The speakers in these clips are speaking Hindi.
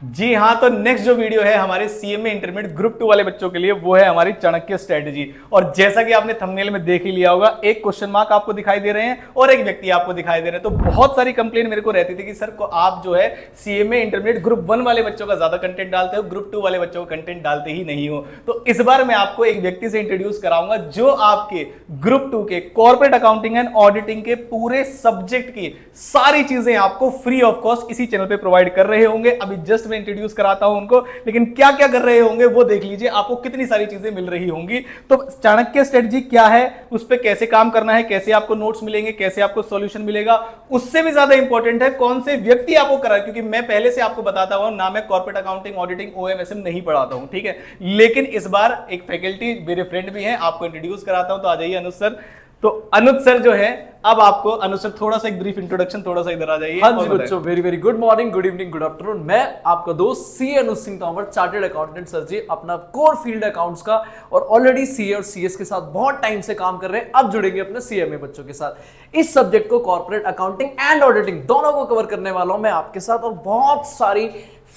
जी हाँ, तो नेक्स्ट जो वीडियो है हमारे सीएमए इंटरमीडिएट ग्रुप 2 वाले बच्चों के लिए वो है हमारी चाणक्य स्ट्रेटजी। और जैसा कि आपने थंबनेल में देख ही लिया होगा, एक क्वेश्चन मार्क आपको दिखाई दे रहे हैं और एक व्यक्ति आपको दिखाई दे रहे हैं। तो बहुत सारी कंप्लेन मेरे को रहती थी कि सर को आप जो है सीएमए इंटरमीडिएट ग्रुप 1 वाले बच्चों का ज्यादा कंटेंट डालते हो, ग्रुप 2 वाले बच्चों का कंटेंट डालते ही नहीं हो। तो इस बार मैं आपको एक व्यक्ति से इंट्रोड्यूस कराऊंगा जो आपके ग्रुप 2 के कॉर्पोरेट अकाउंटिंग एंड ऑडिटिंग के पूरे सब्जेक्ट की सारी चीजें आपको फ्री ऑफ कॉस्ट इसी चैनल पे प्रोवाइड कर रहे होंगे। अभी जस्ट मैं इंट्रोड्यूस कराता हूं उनको, लेकिन क्या क्या कर रहे होंगे वो देख लीजिए, आपको कितनी सारी चीजें मिल रही होंगी। तो चाणक्य स्ट्रेटजी क्या है, उस पर कैसे काम करना है, कैसे आपको नोट्स मिलेंगे, कैसे आपको सॉल्यूशन मिलेगा, उससे भी ज्यादा इंपॉर्टेंट है कौन से व्यक्ति आपको करा। क्योंकि मैं पहले से आपको बताता हूं ना, मैं कॉर्पोरेट अकाउंटिंग ऑडिटिंग ओएमएसएम नहीं पढ़ाता हूं, ठीक है। लेकिन इस बार एक फैकल्टी मेरे फ्रेंड भी हैं, आपको इंट्रोड्यूस कराता हूं। तो आ जाइए अनुज सर। तो अनुज सर जो है, अब आपको अनुज सर थोड़ा सा एक ब्रीफ इंट्रोडक्शन, थोड़ा सा इधर आ जाइए। हाँ जी बच्चों, very very good morning, good evening, good afternoon. मैं आपका दोस्त C Anuj Singh Tomar, chartered accountant sir ji, अपना कोर फील्ड अकाउंट्स का और ऑलरेडी सीए और सीएस के साथ बहुत टाइम से काम कर रहे हैं। अब जुड़ेंगे अपने सीएमए बच्चों के साथ। इस सब्जेक्ट को कॉर्पोरेट अकाउंटिंग एंड ऑडिटिंग दोनों को कवर करने वाला हूं मैं आपके साथ, और बहुत सारी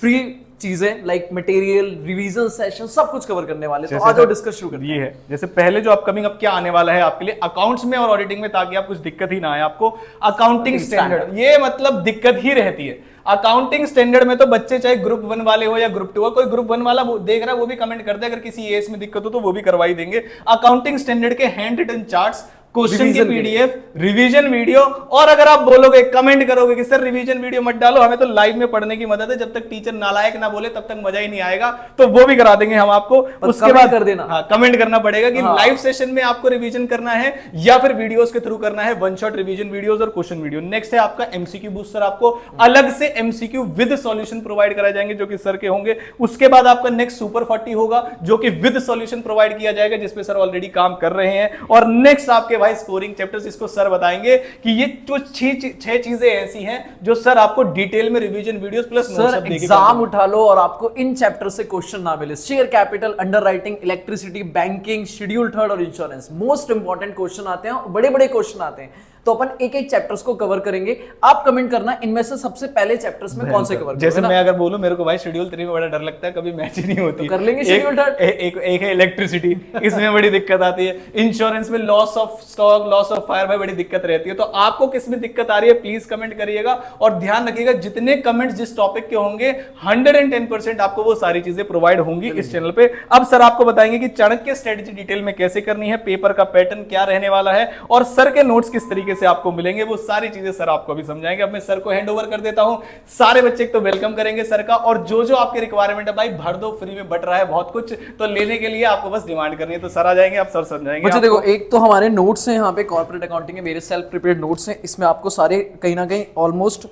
फ्री चीजें लाइक मटेरियल, रिवीजन सेशन, सब कुछ कवर करने वाले। तो आज और डिस्कस शुरू करते हैं। ये है जैसे पहले जो अपकमिंग अब क्या आने वाला है आपके लिए अकाउंट्स में और ऑडिटिंग में, ताकि आप कुछ दिक्कत ही ना आए आपको। अकाउंटिंग स्टैंडर्ड, ये मतलब दिक्कत ही रहती है अकाउंटिंग स्टैंडर्ड में। तो बच्चे चाहे ग्रुप 1 वाले हो या ग्रुप 2 हो, कोई ग्रुप 1 वाला देख रहा है वो भी कमेंट कर दे, अगर किसी एएस में दिक्कत हो तो वो भी करवाई देंगे। अकाउंटिंग स्टैंडर्ड के हैंड रिटन चार्ट्स, क्वेश्चन की पीडीएफ, रिवीजन वीडियो। और अगर आप बोलोगे, कमेंट करोगे कि सर रिवीजन वीडियो मत डालो, हमें तो लाइव में पढ़ने की मदद है, जब तक टीचर नालायक ना बोले तब तक मजा ही नहीं आएगा, तो वो भी करा देंगे हम आपको। उसके बाद कर देना, हाँ, कमेंट करना पड़ेगा कि लाइव सेशन में आपको रिवीजन करना है या फिर वीडियोस के थ्रू करना है, वन शॉट रिवीजन वीडियोस और क्वेश्चन वीडियो। नेक्स्ट है आपका एमसीक्यू बूस्टर, आपको अलग से एमसीक्यू विद सॉल्यूशन प्रोवाइड कराए जाएंगे जो कि सर के होंगे। उसके बाद आपका नेक्स्ट सुपर 40 होगा जो कि विद सॉल्यूशन प्रोवाइड किया जाएगा, जिसपे सर ऑलरेडी काम कर रहे हैं। और नेक्स्ट आपके भाई स्कोरिंग चैप्टर, इसको सर बताएंगे कि ये जो 6 चीजें ऐसी हैं जो सर आपको डिटेल में revision videos plus sir exam उठा लो और आपको इन चैप्टर से क्वेश्चन ना मिले। Share capital, underwriting, electricity, banking, schedule third और इंश्योरेंस, मोस्ट इंपॉर्टेंट क्वेश्चन आते हैं, बड़े बड़े क्वेश्चन आते हैं। तो अपन एक एक चैप्टर्स को कवर करेंगे। आप कमेंट करना इनमें से सबसे पहले चैप्टर्स में कौन से कवर करेंगे। जैसे मैं अगर बोलूं, मेरे को भाई शेड्यूल 3 में बड़ा डर लगता है, कभी मैच ही नहीं होती। तो कर लेंगे शेड्यूल थर्ड। एक है इलेक्ट्रिसिटी, इसमें बड़ी दिक्कत आती है। इंश्योरेंस में loss of stock, loss of fire में बड़ी दिक्कत रहती है। तो आपको किस में दिक्कत आ रही है प्लीज कमेंट करिएगा। और ध्यान रखिएगा, जितने कमेंट्स जिस टॉपिक के होंगे 110% आपको वो सारी चीजें प्रोवाइड होंगी इस चैनल पे। अब सर आपको बताएंगे कि चाणक्य स्ट्रेटजी डिटेल में कैसे करनी है, पेपर का पैटर्न क्या रहने वाला है, और सर के नोट्स किस तरीके से आपको मिलेंगे, वो सारी चीजें सर आपको भी समझाएंगे। अब मैं सर को हैंड ओवर कर देता हूं। सारे बच्चे तो वेलकम करेंगे सर का, और जो जो आपके रिक्वायरमेंट है भाई भर दो, फ्री में बट रहा है बहुत कुछ, तो लेने के लिए आपको बस डिमांड करनी है। तो सर आ जाएंगे, आप सर समझाएंगे। बच्चे देखो, एक तो हमारे नोट्स हैं यहाँ पे, कॉर्पोरेट अकाउंटिंग के मेरे सेल्फ प्रिपेयर्ड नोट्स हैं। इसमें आपको सारे कहीं ना कहीं ऑलमोस्ट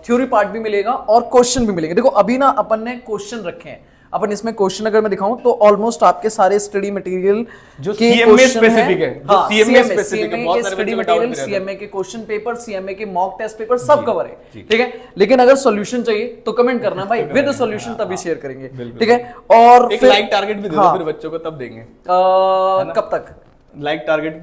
थ्योरी पार्ट भी मिलेगा और क्वेश्चन भी मिलेंगे। देखो अभी ना अपन ने क्वेश्चन रखे हैं, अपन इसमें क्वेश्चन अगर मैं दिखाऊं तो ऑलमोस्ट आपके सारे स्टडी मटेरियल जो सीएमए स्पेसिफिक है, जो सीएमए स्पेसिफिक है, बहुत सारे स्टडी मटेरियल, सीएमए के क्वेश्चन पेपर, सीएमए के मॉक टेस्ट पेपर सब कवर है, ठीक है। लेकिन अगर सॉल्यूशन चाहिए तो कमेंट करना भाई, विद सॉल्यूशन तभी शेयर करेंगे, ठीक है। और एक लाइक टारगेट भी दे दो फिर बच्चों को, तब देंगे। कब तक लाइक टारगेट?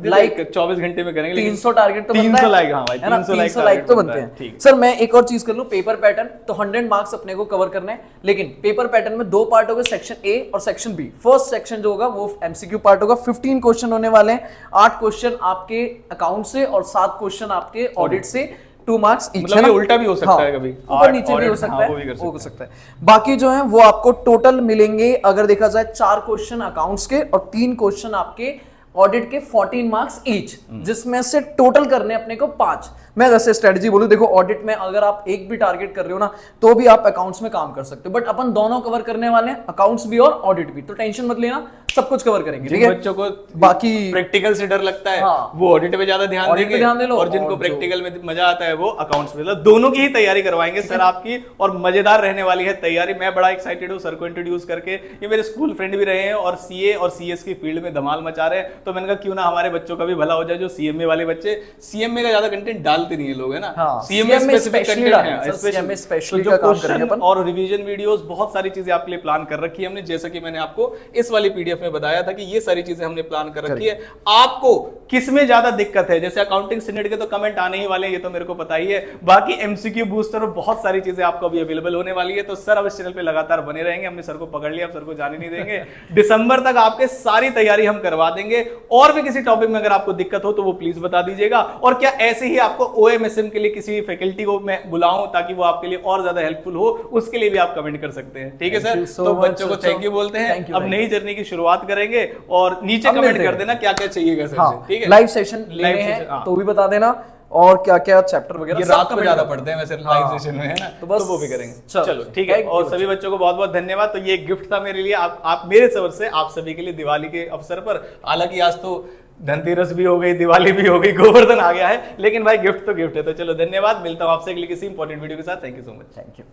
24 घंटे में करेंगे। 300 टारगेट तो 300 लाइक, हाँ भाई 300 लाइक तो बनते हैं। सर मैं एक और चीज कर लूं, पेपर पैटर्न तो 100 मार्क्स अपने को कवर करना है, लेकिन पेपर पैटर्न में 2 पार्ट होगा, सेक्शन ए और सेक्शन बी। फर्स्ट सेक्शन जो होगा वो एमसीक्यू पार्ट होगा, 15 क्वेश्चन होने वाले हैं। 8 क्वेश्चन आपके अकाउंट से और 7 क्वेश्चन आपके ऑडिट से, 2 मार्क्स ईच, मतलब उल्टा भी हो सकता है, कभी ऊपर नीचे भी हो सकता है, हो सकता है। बाकी जो है वो आपको टोटल मिलेंगे, अगर देखा जाए 4 क्वेश्चन अकाउंट्स के और 3 क्वेश्चन आपके ऑडिट के, 14 मार्क्स ईच, जिसमें से टोटल करने अपने को 5। मैं वैसे स्ट्रेटजी बोलूं, देखो ऑडिट में अगर आप एक भी टारगेट कर रहे हो ना तो भी आप अकाउंट्स में काम कर सकते हो, बट अपन दोनों कवर करने वाले हैं, अकाउंट्स भी और ऑडिट भी। तो टेंशन मत लेना, सब कुछ कवर करेंगे, ठीक है। बच्चों को बाकी प्रैक्टिकल से डर लगता है, हाँ, वो ऑडिट पे ज्यादा ध्यान देंगे, और जिनको प्रैक्टिकल में मजा आता है वो अकाउंट्स में। दोनों की ही तैयारी करवाएंगे सर आपकी, और मजेदार रहने वाली है तैयारी। मैं बड़ा एक्साइटेड हूँ सर को इंट्रोड्यूस करके। ये मेरे स्कूल फ्रेंड भी रहे हैं और सीए और सीएस की फील्ड में धमाल मचा रहे हैं। तो मैंने कहा क्यों ना हमारे बच्चों का भी भला हो जाए, जो सीएमए वाले बच्चे, सीएमए का ज्यादा कंटेंट डालते नहीं है लोग, है ना। हाँ, CMA CMA specific specially content डालें, है, सर, CMA स्पेशली तो का जो काम करेंगे क्वेश्चन अपन। और रिवीजन वीडियोस, बहुत सारी चीजें आपके लिए प्लान कर रखी है हमने, जैसा कि मैंने आपको इस वाली पीडीएफ में बताया था कि ये सारी चीजें हमने प्लान कर रखी है। आपको किसमें ज्यादा दिक्कत है, जैसे अकाउंटिंग स्टैंडर्ड के तो कमेंट आने ही वाले हैं, ये तो मेरे को पता ही है। बाकी एमसीक्यू बूस्टर और बहुत सारी चीजें आपको अभी अवेलेबल होने वाली है, तो सर अब इस चैनल पे लगातार बने रहेंगे। हमने सर को पकड़ लिया, अब सर को जाने नहीं देंगे। दिसंबर तक आपके सारी तैयारी हम करवा देंगे। और भी किसी टॉपिक में अगर आपको दिक्कत हो तो वो प्लीज बता दीजिएगा। और क्या ऐसे ही आपको ओएमएसएम के लिए किसी फैकल्टी को मैं बुलाऊं ताकि वो आपके लिए और ज्यादा हेल्पफुल हो, उसके लिए भी आप कमेंट कर सकते हैं। ठीक है सर, तो बच्चों को थैंक यू बोलते हैं। अब नई जर्नी की शुरुआत करेंगे और नीचे कमेंट कर देना क्या क्या चाहिएगा सर। ठीक है, लाइव सेशन लेने हैं तो भी बता देना, और क्या क्या चैप्टर वगैरह ये रात को ज्यादा पढ़ते हैं वैसे लाइव सेशन में, है ना, तो बस वो भी करेंगे। चलो ठीक है, और सभी बच्चों को बहुत बहुत धन्यवाद। तो ये गिफ्ट था मेरे लिए, आप मेरे तरफ से आप सभी के लिए दिवाली के अवसर पर। हालांकि आज तो धनतेरस भी हो गई, दिवाली भी हो गई, गोवर्धन आ गया है, लेकिन भाई गिफ्ट तो गिफ्ट है। तो चलो धन्यवाद, मिलता हूं आपसे अगली किसी इंपॉर्टेंट वीडियो के साथ। Thank you so much. Thank you.